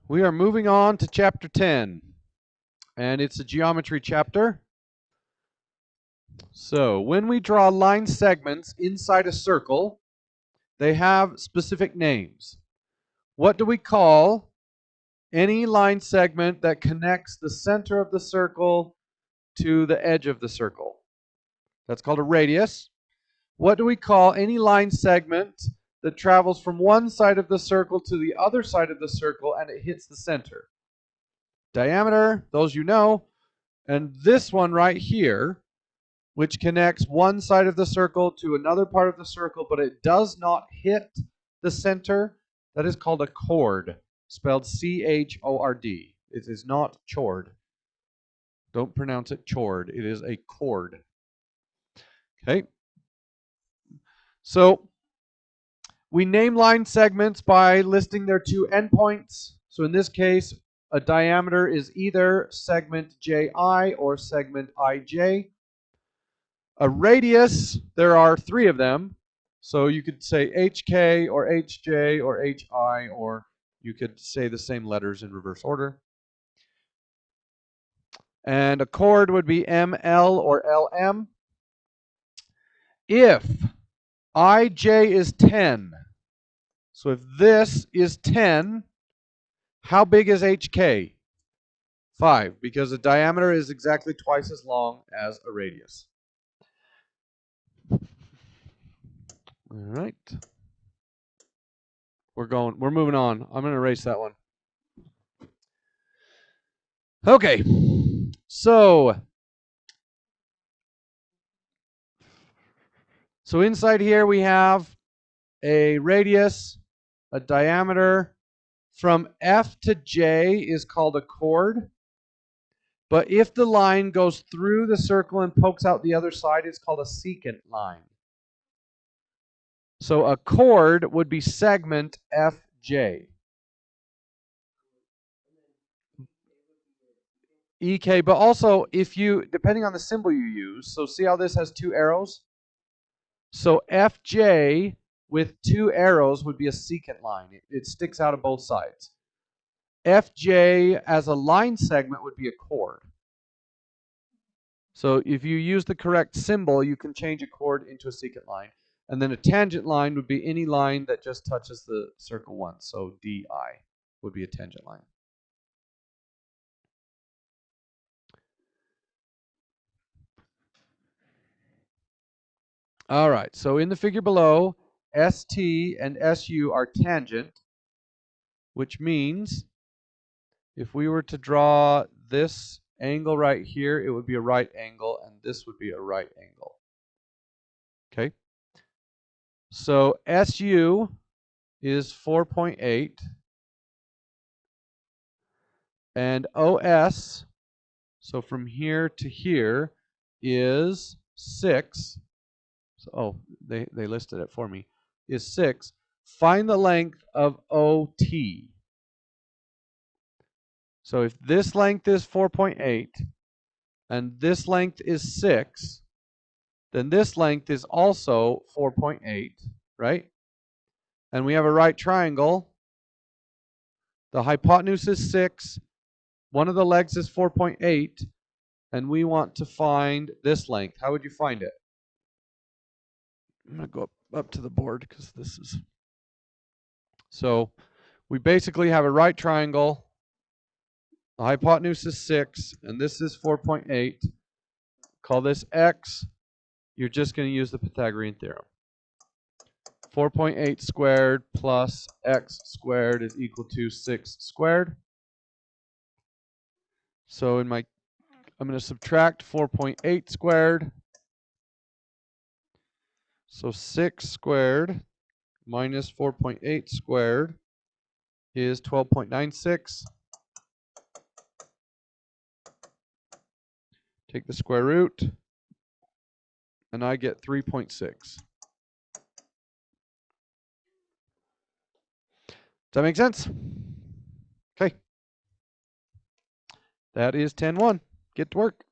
We are moving on to chapter 10, and it's a geometry chapter. So when we draw line segments inside a circle, they have specific names. What do we call any line segment that connects the center of the circle to the edge of the circle? That's called a radius. What do we call any line segment that travels from one side of the circle to the other side of the circle and it hits the center? Diameter, those you know. And this one right here, which connects one side of the circle to another part of the circle, but it does not hit the center, that is called a chord, spelled C-H-O-R-D. It is not chord. Don't pronounce it chord. It is a chord. Okay. So we name line segments by listing their two endpoints. So in this case, a diameter is either segment JI or segment IJ. A radius, there are three of them. So you could say HK or HJ or HI, or you could say the same letters in reverse order. And a chord would be ML or LM. If IJ is 10, so if this is 10, how big is HK? 5, because a diameter is exactly twice as long as a radius. All right. We're moving on. I'm going to erase that one. Okay. So inside here we have a radius, a diameter. From F to J is called a chord. But if the line goes through the circle and pokes out the other side, it's called a secant line. So a chord would be segment FJ. EK, but also if you, depending on the symbol you use, so see how this has two arrows? So FJ with two arrows would be a secant line. It sticks out of both sides. FJ as a line segment would be a chord. So if you use the correct symbol, you can change a chord into a secant line. And then a tangent line would be any line that just touches the circle once. So DI would be a tangent line. All right, so in the figure below, ST and SU are tangent, which means if we were to draw this angle right here, it would be a right angle, and this would be a right angle. Okay? So SU is 4.8, and OS, so from here to here, is 6. So, they listed it for me, is 6. Find the length of OT. So if this length is 4.8 and this length is 6, then this length is also 4.8, right? And we have a right triangle. The hypotenuse is 6. One of the legs is 4.8. And we want to find this length. How would you find it? I'm going to go up to the board because this is... So we basically have a right triangle. The hypotenuse is 6, and this is 4.8. Call this x. You're just going to use the Pythagorean theorem. 4.8 squared plus x squared is equal to 6 squared. So I'm going to subtract 4.8 squared. So 6 squared minus 4.8 squared is 12.96. Take the square root, and I get 3.6. Does that make sense? Okay. That is 10-1. Get to work.